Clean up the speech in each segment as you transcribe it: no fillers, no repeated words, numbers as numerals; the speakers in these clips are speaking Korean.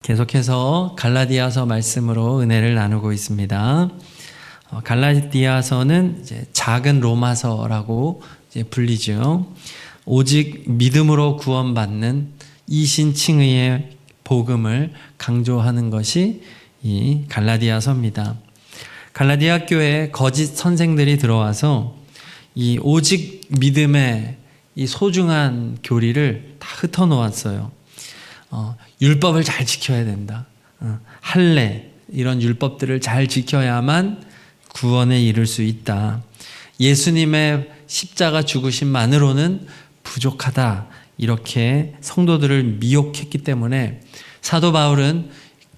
계속해서 갈라디아서 말씀으로 은혜를 나누고 있습니다. 갈라디아서는 이제 작은 로마서라고 이제 불리죠. 오직 믿음으로 구원받는 이신칭의의 복음을 강조하는 것이 이 갈라디아서입니다. 갈라디아 교회에 거짓 선생들이 들어와서 이 오직 믿음의 이 소중한 교리를 다 흩어놓았어요. 율법을 잘 지켜야 된다. 할례 이런 율법들을 잘 지켜야만 구원에 이를 수 있다. 예수님의 십자가 죽으심만으로는 부족하다. 이렇게 성도들을 미혹했기 때문에 사도 바울은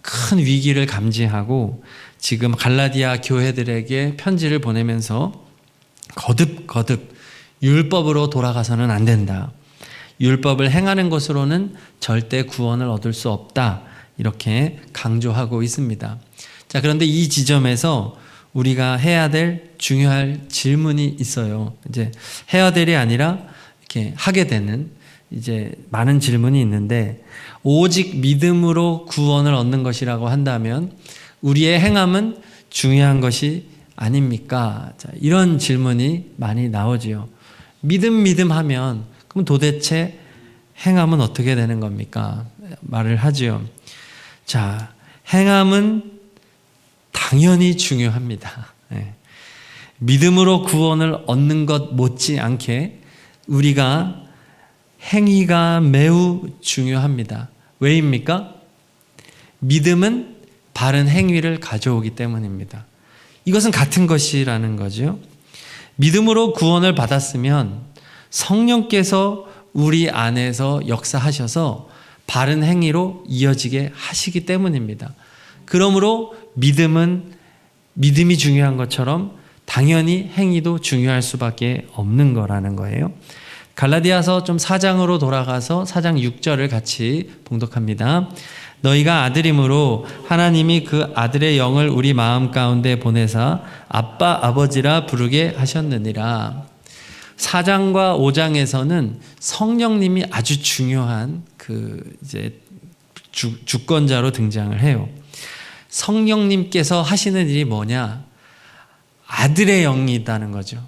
큰 위기를 감지하고 지금 갈라디아 교회들에게 편지를 보내면서 거듭 율법으로 돌아가서는 안 된다. 율법을 행하는 것으로는 절대 구원을 얻을 수 없다. 이렇게 강조하고 있습니다. 자, 그런데 이 지점에서 우리가 해야 될 중요한 질문이 있어요. 이제 해야 될이 아니라 이렇게 하게 되는 이제 많은 질문이 있는데, 오직 믿음으로 구원을 얻는 것이라고 한다면 우리의 행함은 중요한 것이 아닙니까? 자, 이런 질문이 많이 나오지요. 믿음 하면 그럼 도대체 행함은 어떻게 되는 겁니까? 말을 하지요. 자, 행함은 당연히 중요합니다. 네. 믿음으로 구원을 얻는 것 못지않게 우리가 행위가 매우 중요합니다. 왜입니까? 믿음은 바른 행위를 가져오기 때문입니다. 이것은 같은 것이라는 거죠. 믿음으로 구원을 받았으면 성령께서 우리 안에서 역사하셔서 바른 행위로 이어지게 하시기 때문입니다. 그러므로 믿음이 중요한 것처럼 당연히 행위도 중요할 수밖에 없는 거라는 거예요. 갈라디아서 좀 4장으로 돌아가서 4장 6절을 같이 봉독합니다. 너희가 아들임으로 하나님이 그 아들의 영을 우리 마음 가운데 보내사 아빠 아버지라 부르게 하셨느니라. 4장과 5장에서는 성령님이 아주 중요한 이제 주권자로 등장을 해요. 성령님께서 하시는 일이 뭐냐? 아들의 영이 있다는 거죠.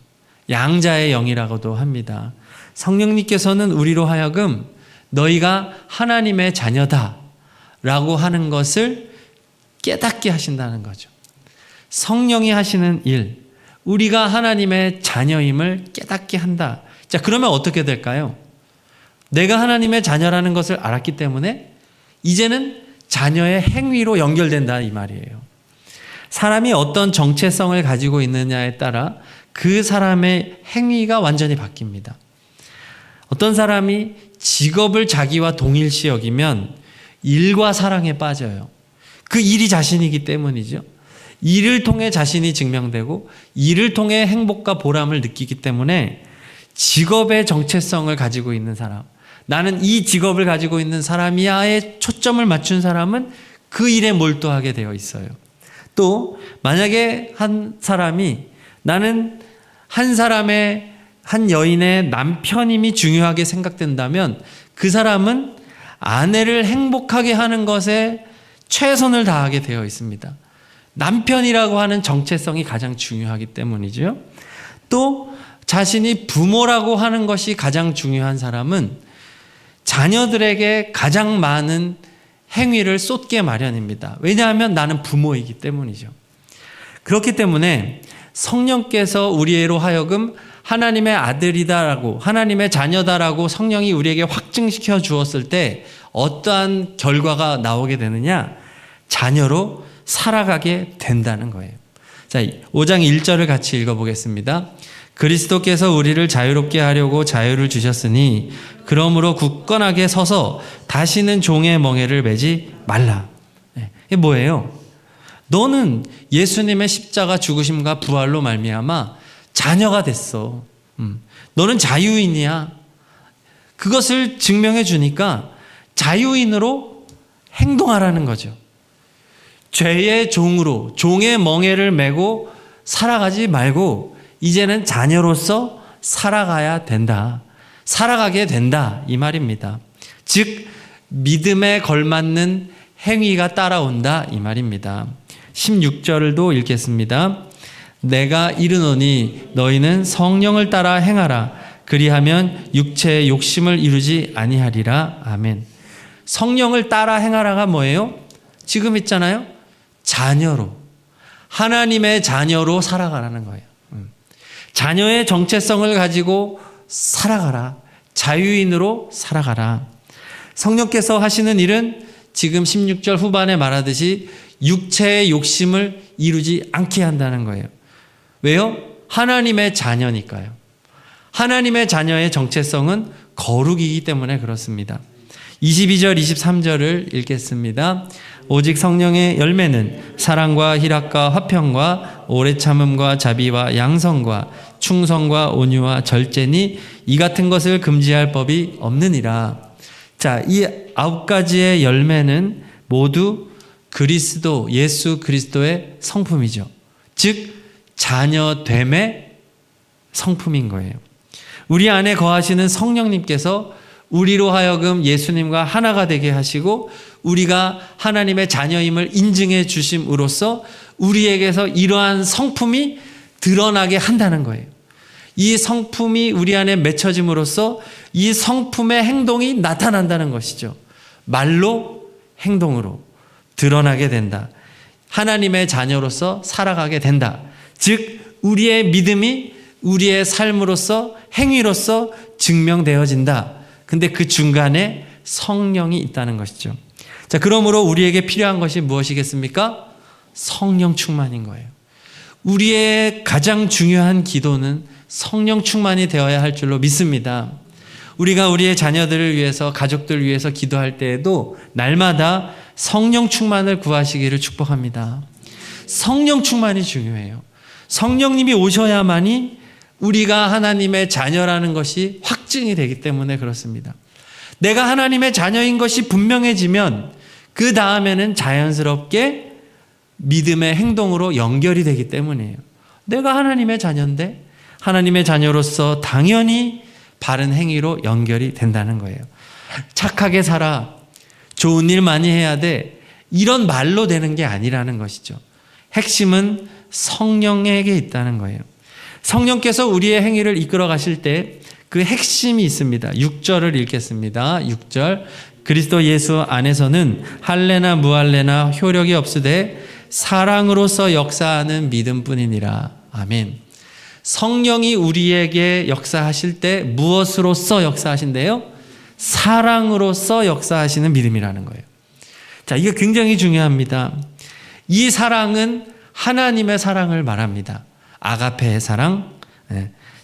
양자의 영이라고도 합니다. 성령님께서는 우리로 하여금 너희가 하나님의 자녀다 라고 하는 것을 깨닫게 하신다는 거죠. 성령이 하시는 일, 우리가 하나님의 자녀임을 깨닫게 한다. 자, 그러면 어떻게 될까요? 내가 하나님의 자녀라는 것을 알았기 때문에 이제는 자녀의 행위로 연결된다 이 말이에요. 사람이 어떤 정체성을 가지고 있느냐에 따라 그 사람의 행위가 완전히 바뀝니다. 어떤 사람이 직업을 자기와 동일시 여기면 일과 사랑에 빠져요. 그 일이 자신이기 때문이죠. 일을 통해 자신이 증명되고 일을 통해 행복과 보람을 느끼기 때문에 직업의 정체성을 가지고 있는 사람, 나는 이 직업을 가지고 있는 사람이야에 초점을 맞춘 사람은 그 일에 몰두하게 되어 있어요. 또 만약에 한 사람이 나는 한 여인의 남편임이 중요하게 생각된다면 그 사람은 아내를 행복하게 하는 것에 최선을 다하게 되어 있습니다. 남편이라고 하는 정체성이 가장 중요하기 때문이죠. 또 자신이 부모라고 하는 것이 가장 중요한 사람은 자녀들에게 가장 많은 행위를 쏟게 마련입니다. 왜냐하면 나는 부모이기 때문이죠. 그렇기 때문에 성령께서 우리로 하여금 하나님의 아들이다라고, 하나님의 자녀다라고 성령이 우리에게 확증시켜 주었을 때 어떠한 결과가 나오게 되느냐? 자녀로 살아가게 된다는 거예요. 자, 5장 1절을 같이 읽어보겠습니다. 그리스도께서 우리를 자유롭게 하려고 자유를 주셨으니 그러므로 굳건하게 서서 다시는 종의 멍에를 매지 말라. 이게 뭐예요? 너는 예수님의 십자가 죽으심과 부활로 말미암아 자녀가 됐어. 너는 자유인이야. 그것을 증명해 주니까 자유인으로 행동하라는 거죠. 죄의 종으로 종의 멍에를 메고 살아가지 말고 이제는 자녀로서 살아가야 된다. 살아가게 된다 이 말입니다. 즉 믿음에 걸맞는 행위가 따라온다 이 말입니다. 16절도 읽겠습니다. 내가 이르노니 너희는 성령을 따라 행하라. 그리하면 육체의 욕심을 이루지 아니하리라. 아멘. 성령을 따라 행하라가 뭐예요? 지금 있잖아요. 자녀로, 하나님의 자녀로 살아가라는 거예요. 자녀의 정체성을 가지고 살아가라. 자유인으로 살아가라. 성령께서 하시는 일은 지금 16절 후반에 말하듯이 육체의 욕심을 이루지 않게 한다는 거예요. 왜요? 하나님의 자녀니까요. 하나님의 자녀의 정체성은 거룩이기 때문에 그렇습니다. 22절, 23절을 읽겠습니다. 오직 성령의 열매는 사랑과 희락과 화평과 오래 참음과 자비와 양성과 충성과 온유와 절제니 이 같은 것을 금지할 법이 없느니라. 자, 이 9가지의 열매는 모두 그리스도, 예수 그리스도의 성품이죠. 즉 자녀됨의 성품인 거예요. 우리 안에 거하시는 성령님께서 우리로 하여금 예수님과 하나가 되게 하시고 우리가 하나님의 자녀임을 인증해 주심으로써 우리에게서 이러한 성품이 드러나게 한다는 거예요. 이 성품이 우리 안에 맺혀짐으로써 이 성품의 행동이 나타난다는 것이죠. 말로, 행동으로 드러나게 된다. 하나님의 자녀로서 살아가게 된다. 즉 우리의 믿음이 우리의 삶으로서 행위로서 증명되어진다. 근데 그 중간에 성령이 있다는 것이죠. 자, 그러므로 우리에게 필요한 것이 무엇이겠습니까? 성령 충만인 거예요. 우리의 가장 중요한 기도는 성령 충만이 되어야 할 줄로 믿습니다. 우리가 우리의 자녀들을 위해서, 가족들을 위해서 기도할 때에도 날마다 성령 충만을 구하시기를 축복합니다. 성령 충만이 중요해요. 성령님이 오셔야만이 우리가 하나님의 자녀라는 것이 확증이 되기 때문에 그렇습니다. 내가 하나님의 자녀인 것이 분명해지면 그 다음에는 자연스럽게 믿음의 행동으로 연결이 되기 때문이에요. 내가 하나님의 자녀인데 하나님의 자녀로서 당연히 바른 행위로 연결이 된다는 거예요. 착하게 살아, 좋은 일 많이 해야 돼, 이런 말로 되는 게 아니라는 것이죠. 핵심은 성령에게 있다는 거예요. 성령께서 우리의 행위를 이끌어 가실 때 그 핵심이 있습니다. 6절을 읽겠습니다. 6절. 그리스도 예수 안에서는 할례나 무할례나 효력이 없으되 사랑으로서 역사하는 믿음뿐이니라. 아멘. 성령이 우리에게 역사하실 때 무엇으로서 역사하신대요? 사랑으로서 역사하시는 믿음이라는 거예요. 자, 이게 굉장히 중요합니다. 이 사랑은 하나님의 사랑을 말합니다. 아가페의 사랑,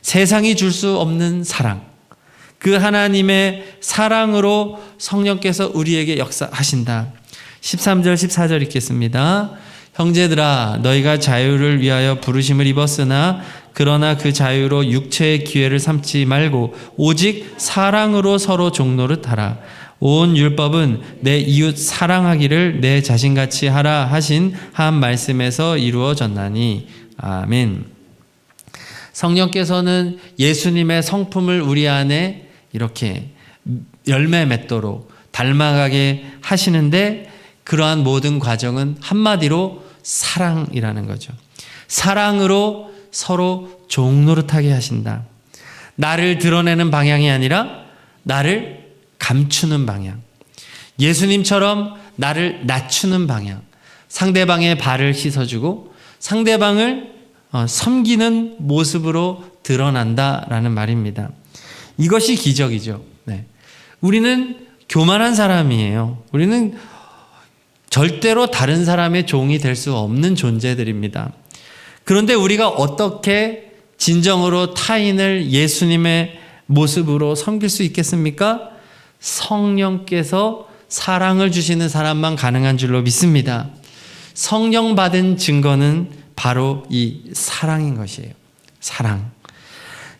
세상이 줄 수 없는 사랑. 그 하나님의 사랑으로 성령께서 우리에게 역사하신다. 13절, 14절 읽겠습니다. 형제들아, 너희가 자유를 위하여 부르심을 입었으나 그러나 그 자유로 육체의 기회를 삼지 말고 오직 사랑으로 서로 종노릇하라. 온 율법은 내 이웃 사랑하기를 내 자신같이 하라 하신 한 말씀에서 이루어졌나니. 아멘. 성령께서는 예수님의 성품을 우리 안에 이렇게 열매 맺도록 닮아가게 하시는데 그러한 모든 과정은 한마디로 사랑이라는 거죠. 사랑으로 서로 종노릇하게 하신다. 나를 드러내는 방향이 아니라 나를 감추는 방향. 예수님처럼 나를 낮추는 방향. 상대방의 발을 씻어주고 상대방을 섬기는 모습으로 드러난다라는 말입니다. 이것이 기적이죠. 네. 우리는 교만한 사람이에요. 우리는 절대로 다른 사람의 종이 될 수 없는 존재들입니다. 그런데 우리가 어떻게 진정으로 타인을 예수님의 모습으로 섬길 수 있겠습니까? 성령께서 사랑을 주시는 사람만 가능한 줄로 믿습니다. 성령 받은 증거는 바로 이 사랑인 것이에요. 사랑.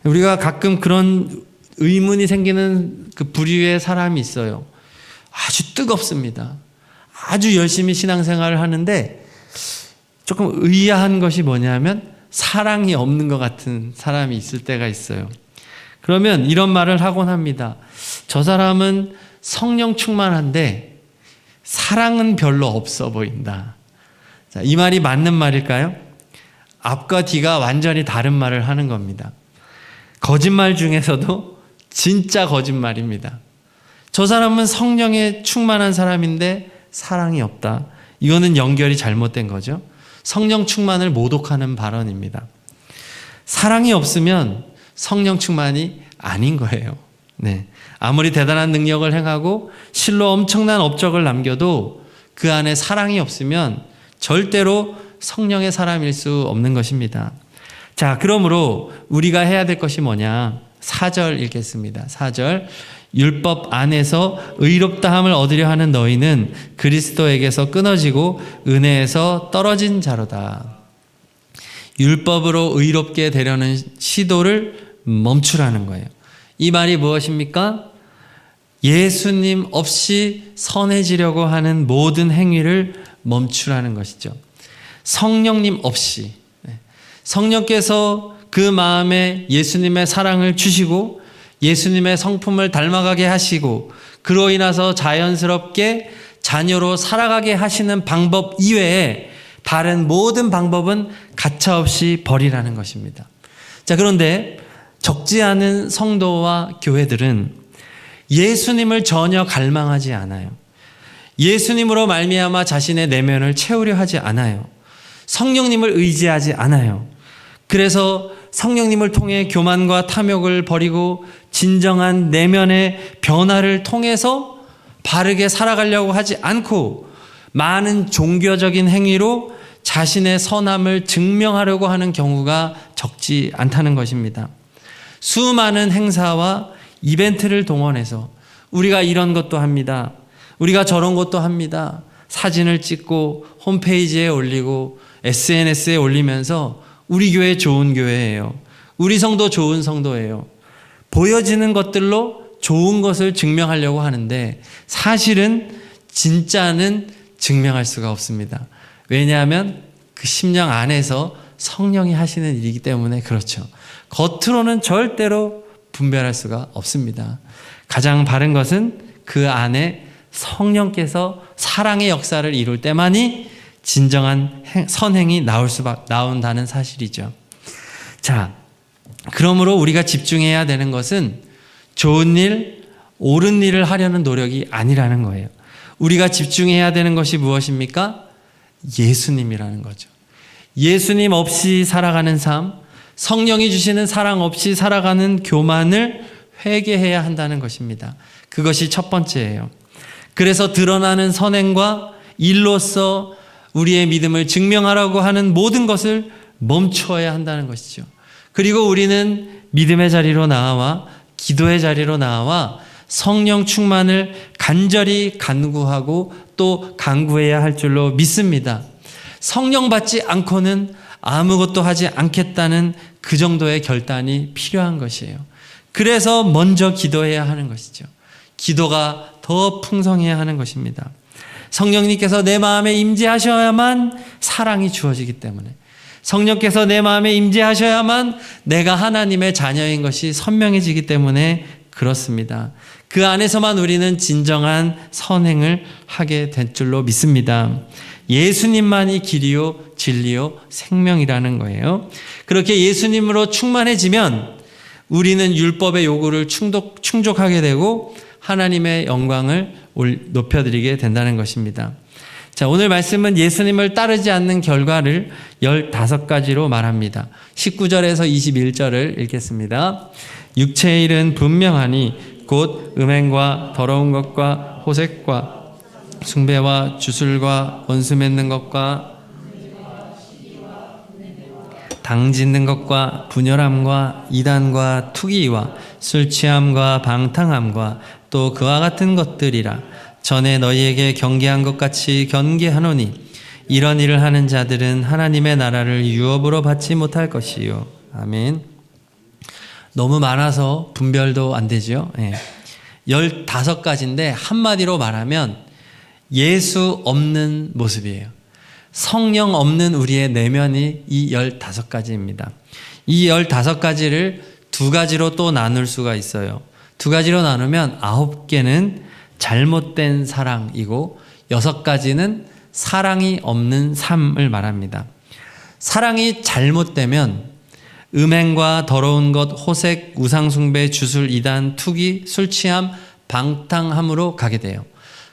우리가 가끔 그런 의문이 생기는 그 부류의 사람이 있어요. 아주 뜨겁습니다. 아주 열심히 신앙생활을 하는데 조금 의아한 것이 뭐냐면 사랑이 없는 것 같은 사람이 있을 때가 있어요. 그러면 이런 말을 하곤 합니다. 저 사람은 성령 충만한데 사랑은 별로 없어 보인다. 자, 이 말이 맞는 말일까요? 앞과 뒤가 완전히 다른 말을 하는 겁니다. 거짓말 중에서도 진짜 거짓말입니다. 저 사람은 성령에 충만한 사람인데 사랑이 없다. 이거는 연결이 잘못된 거죠. 성령 충만을 모독하는 발언입니다. 사랑이 없으면 성령 충만이 아닌 거예요. 네. 아무리 대단한 능력을 행하고 실로 엄청난 업적을 남겨도 그 안에 사랑이 없으면 절대로 성령의 사람일 수 없는 것입니다. 자, 그러므로 우리가 해야 될 것이 뭐냐? 4절 읽겠습니다. 4절. 율법 안에서 의롭다함을 얻으려 하는 너희는 그리스도에게서 끊어지고 은혜에서 떨어진 자로다. 율법으로 의롭게 되려는 시도를 멈추라는 거예요. 이 말이 무엇입니까? 예수님 없이 선해지려고 하는 모든 행위를 멈추라는 것이죠. 성령님 없이, 성령께서 그 마음에 예수님의 사랑을 주시고 예수님의 성품을 닮아가게 하시고 그로 인해서 자연스럽게 자녀로 살아가게 하시는 방법 이외에 다른 모든 방법은 가차없이 버리라는 것입니다. 자, 그런데 적지 않은 성도와 교회들은 예수님을 전혀 갈망하지 않아요. 예수님으로 말미암아 자신의 내면을 채우려 하지 않아요. 성령님을 의지하지 않아요. 그래서 성령님을 통해 교만과 탐욕을 버리고 진정한 내면의 변화를 통해서 바르게 살아가려고 하지 않고 많은 종교적인 행위로 자신의 선함을 증명하려고 하는 경우가 적지 않다는 것입니다. 수많은 행사와 이벤트를 동원해서 우리가 이런 것도 합니다. 우리가 저런 것도 합니다. 사진을 찍고 홈페이지에 올리고 SNS에 올리면서 우리 교회 좋은 교회예요. 우리 성도 좋은 성도예요. 보여지는 것들로 좋은 것을 증명하려고 하는데 사실은 진짜는 증명할 수가 없습니다. 왜냐하면 그 심령 안에서 성령이 하시는 일이기 때문에 그렇죠. 겉으로는 절대로 분별할 수가 없습니다. 가장 바른 것은 그 안에 성령께서 사랑의 역사를 이룰 때만이 진정한 선행이 나온다는 사실이죠. 자, 그러므로 우리가 집중해야 되는 것은 좋은 일, 옳은 일을 하려는 노력이 아니라는 거예요. 우리가 집중해야 되는 것이 무엇입니까? 예수님이라는 거죠. 예수님 없이 살아가는 삶, 성령이 주시는 사랑 없이 살아가는 교만을 회개해야 한다는 것입니다. 그것이 첫 번째예요. 그래서 드러나는 선행과 일로서 우리의 믿음을 증명하라고 하는 모든 것을 멈추어야 한다는 것이죠. 그리고 우리는 믿음의 자리로 나와 기도의 자리로 나와 성령 충만을 간절히 간구하고 또 간구해야 할 줄로 믿습니다. 성령 받지 않고는 아무것도 하지 않겠다는 그 정도의 결단이 필요한 것이에요. 그래서 먼저 기도해야 하는 것이죠. 기도가 더 풍성해야 하는 것입니다. 성령님께서 내 마음에 임재하셔야만 사랑이 주어지기 때문에 성령께서 내 마음에 임재하셔야만 내가 하나님의 자녀인 것이 선명해지기 때문에 그렇습니다. 그 안에서만 우리는 진정한 선행을 하게 될 줄로 믿습니다. 예수님만이 길이요 진리요 생명이라는 거예요. 그렇게 예수님으로 충만해지면 우리는 율법의 요구를 충족하게 되고 하나님의 영광을 높여드리게 된다는 것입니다. 자, 오늘 말씀은 예수님을 따르지 않는 결과를 15가지로 말합니다. 19절에서 21절을 읽겠습니다. 육체의 일은 분명하니 곧 음행과 더러운 것과 호색과 숭배와 주술과 원수 맺는 것과 당 짓는 것과 분열함과 이단과 투기와 술 취함과 방탕함과 또 그와 같은 것들이라. 전에 너희에게 경계한 것 같이 경계하노니 이런 일을 하는 자들은 하나님의 나라를 유업으로 받지 못할 것이요. 아멘. 너무 많아서 분별도 안 되죠. 15가지인데 한마디로 말하면 예수 없는 모습이에요. 성령 없는 우리의 내면이 이 15가지입니다. 이 15가지를 2가지로 또 나눌 수가 있어요. 2가지로 나누면 9개는 잘못된 사랑이고 6가지는 사랑이 없는 삶을 말합니다. 사랑이 잘못되면 음행과 더러운 것, 호색, 우상숭배, 주술, 이단, 투기, 술취함, 방탕함으로 가게 돼요.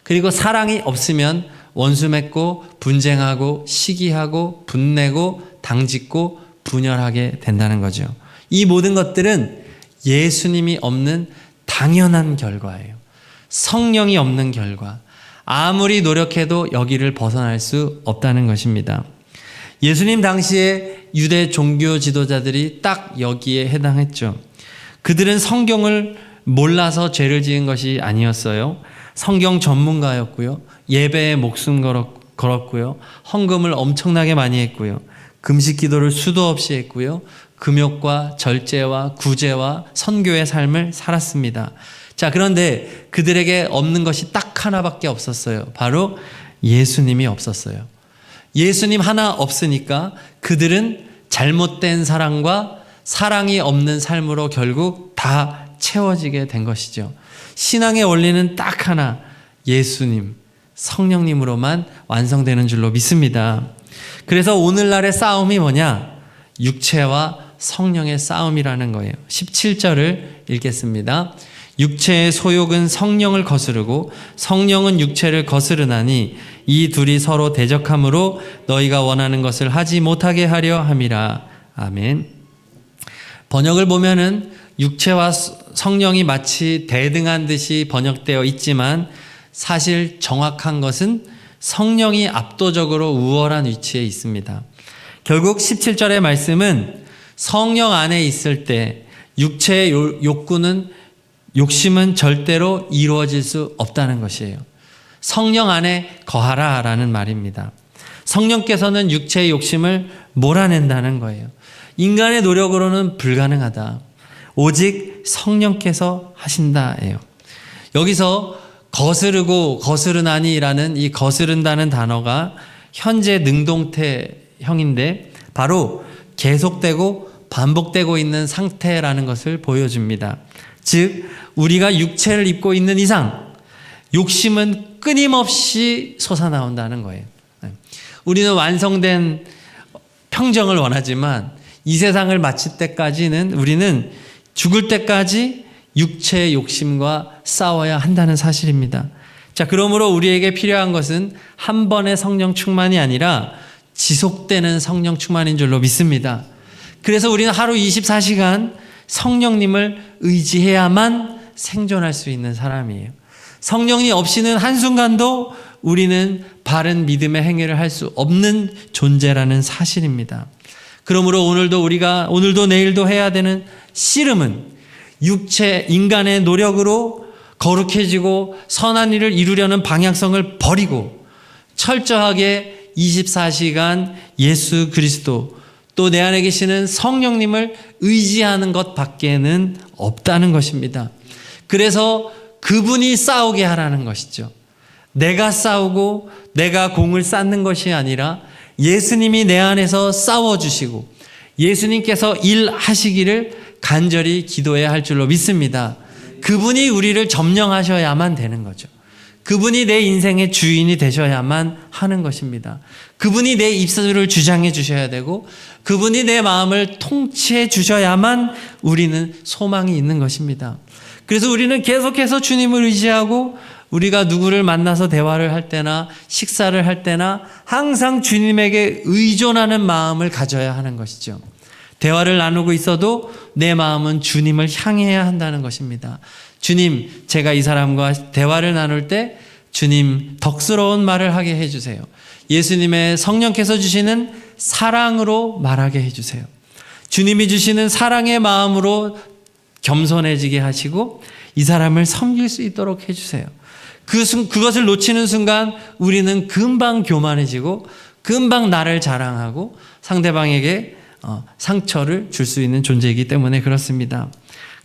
그리고 사랑이 없으면 원수 맺고 분쟁하고 시기하고 분내고 당짓고 분열하게 된다는 거죠. 이 모든 것들은 예수님이 없는 당연한 결과예요. 성령이 없는 결과. 아무리 노력해도 여기를 벗어날 수 없다는 것입니다. 예수님 당시에 유대 종교 지도자들이 딱 여기에 해당했죠. 그들은 성경을 몰라서 죄를 지은 것이 아니었어요. 성경 전문가였고요. 예배에 목숨 걸었고요. 헌금을 엄청나게 많이 했고요. 금식 기도를 수도 없이 했고요. 금욕과 절제와 구제와 선교의 삶을 살았습니다. 자, 그런데 그들에게 없는 것이 딱 하나밖에 없었어요. 바로 예수님이 없었어요. 예수님 하나 없으니까 그들은 잘못된 사랑과 사랑이 없는 삶으로 결국 다 채워지게 된 것이죠. 신앙의 원리는 딱 하나, 예수님, 성령님으로만 완성되는 줄로 믿습니다. 그래서 오늘날의 싸움이 뭐냐? 육체와 성령의 싸움이라는 거예요. 17절을 읽겠습니다. 육체의 소욕은 성령을 거스르고 성령은 육체를 거스르나니 이 둘이 서로 대적함으로 너희가 원하는 것을 하지 못하게 하려 함이라. 아멘. 번역을 보면은 육체와 성령이 마치 대등한 듯이 번역되어 있지만 사실 정확한 것은 성령이 압도적으로 우월한 위치에 있습니다. 결국 17절의 말씀은 성령 안에 있을 때 육체의 욕심은 절대로 이루어질 수 없다는 것이에요. 성령 안에 거하라 라는 말입니다. 성령께서는 육체의 욕심을 몰아낸다는 거예요. 인간의 노력으로는 불가능하다. 오직 성령께서 하신다예요. 여기서 거스르고 거스르나니라는 이 거스른다는 단어가 현재 능동태형인데 바로 계속되고 반복되고 있는 상태라는 것을 보여줍니다. 즉 우리가 육체를 입고 있는 이상 욕심은 끊임없이 솟아나온다는 거예요. 우리는 완성된 평정을 원하지만 이 세상을 마칠 때까지는 우리는 죽을 때까지 육체의 욕심과 싸워야 한다는 사실입니다. 자, 그러므로 우리에게 필요한 것은 한 번의 성령 충만이 아니라 지속되는 성령 충만인 줄로 믿습니다. 그래서 우리는 하루 24시간 성령님을 의지해야만 생존할 수 있는 사람이에요. 성령이 없이는 한순간도 우리는 바른 믿음의 행위를 할 수 없는 존재라는 사실입니다. 그러므로 오늘도 내일도 해야 되는 씨름은 육체 인간의 노력으로 거룩해지고 선한 일을 이루려는 방향성을 버리고 철저하게 24시간 예수 그리스도 또 내 안에 계시는 성령님을 의지하는 것 밖에는 없다는 것입니다. 그래서 그분이 싸우게 하라는 것이죠. 내가 싸우고 내가 공을 쌓는 것이 아니라 예수님이 내 안에서 싸워주시고 예수님께서 일하시기를 간절히 기도해야 할 줄로 믿습니다. 그분이 우리를 점령하셔야만 되는 거죠. 그분이 내 인생의 주인이 되셔야만 하는 것입니다. 그분이 내 입술을 주장해 주셔야 되고 그분이 내 마음을 통치해 주셔야만 우리는 소망이 있는 것입니다. 그래서 우리는 계속해서 주님을 의지하고 우리가 누구를 만나서 대화를 할 때나 식사를 할 때나 항상 주님에게 의존하는 마음을 가져야 하는 것이죠. 대화를 나누고 있어도 내 마음은 주님을 향해야 한다는 것입니다. 주님, 제가 이 사람과 대화를 나눌 때 주님 덕스러운 말을 하게 해주세요. 예수님의 성령께서 주시는 사랑으로 말하게 해주세요. 주님이 주시는 사랑의 마음으로 겸손해지게 하시고 이 사람을 섬길 수 있도록 해주세요. 그것을 놓치는 순간 우리는 금방 교만해지고 금방 나를 자랑하고 상대방에게 상처를 줄 수 있는 존재이기 때문에 그렇습니다.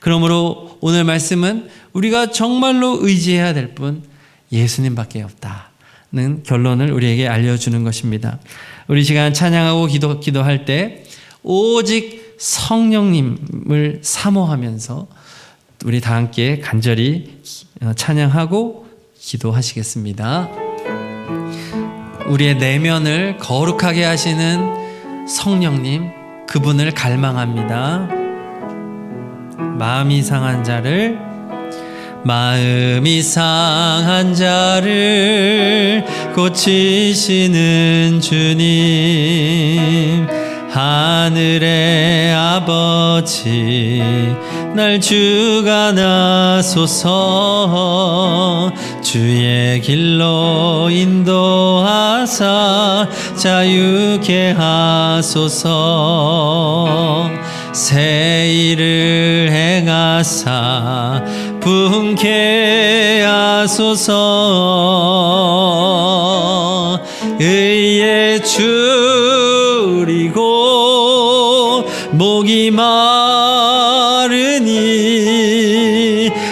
그러므로 오늘 말씀은 우리가 정말로 의지해야 될 분 예수님밖에 없다는 결론을 우리에게 알려주는 것입니다. 우리 시간 찬양하고 기도할 때 오직 성령님을 사모하면서 우리 다 함께 간절히 찬양하고 기도하시겠습니다. 우리의 내면을 거룩하게 하시는 성령님, 그분을 갈망합니다. 마음이 상한 자를 고치시는 주님, 하늘의 아버지 날 주관하소서. 주의 길로 인도하사 자유케 하소서. 새 일을 행하사 부흥케 하소서. 의에 줄이고 목이 마르니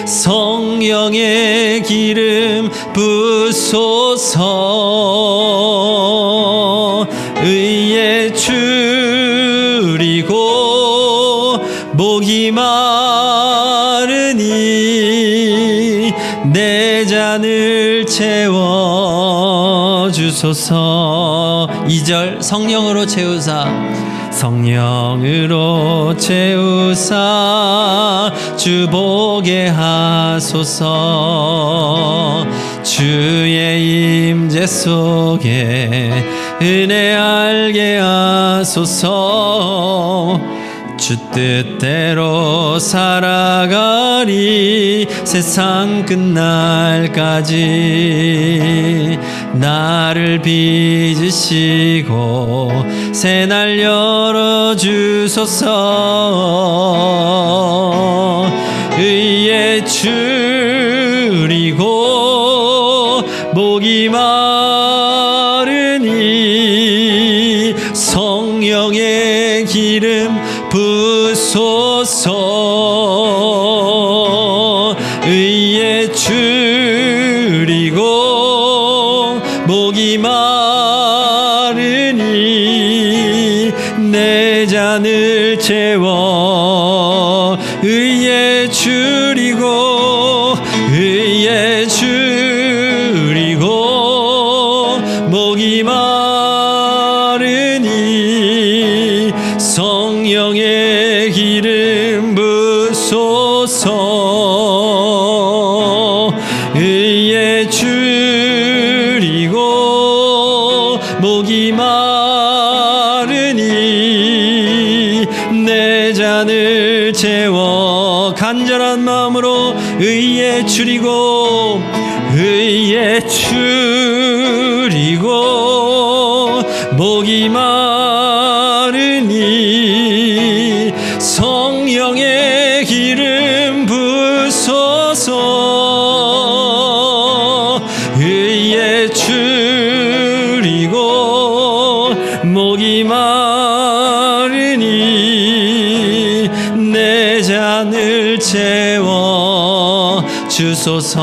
성령의 기름 부소서. 의에 줄이고 목이 마르니 내 잔을 채워주소서. 2절 성령으로 채우사 주 보게 하소서. 주의 임재 속에 은혜 알게 하소서. 주 뜻대로 살아가리 세상 끝날까지. 나를 빚으시고 새날 열어주소서. 의에 줄이고 목이 마르니 성령의 기름 부소서. 의에 줄이고 목이 마르니 내 잔을 채워. 의에 줄이고 목이 마르니 성령의 기름 부소서. 의에 줄이고 목이 마르니 내 잔을 채워. 간절한 마음으로 의에 줄이고 목이 마르니 성령의 기름 부소서. 의에 줄이고 목이 마르니 내 잔을 채워 주소서.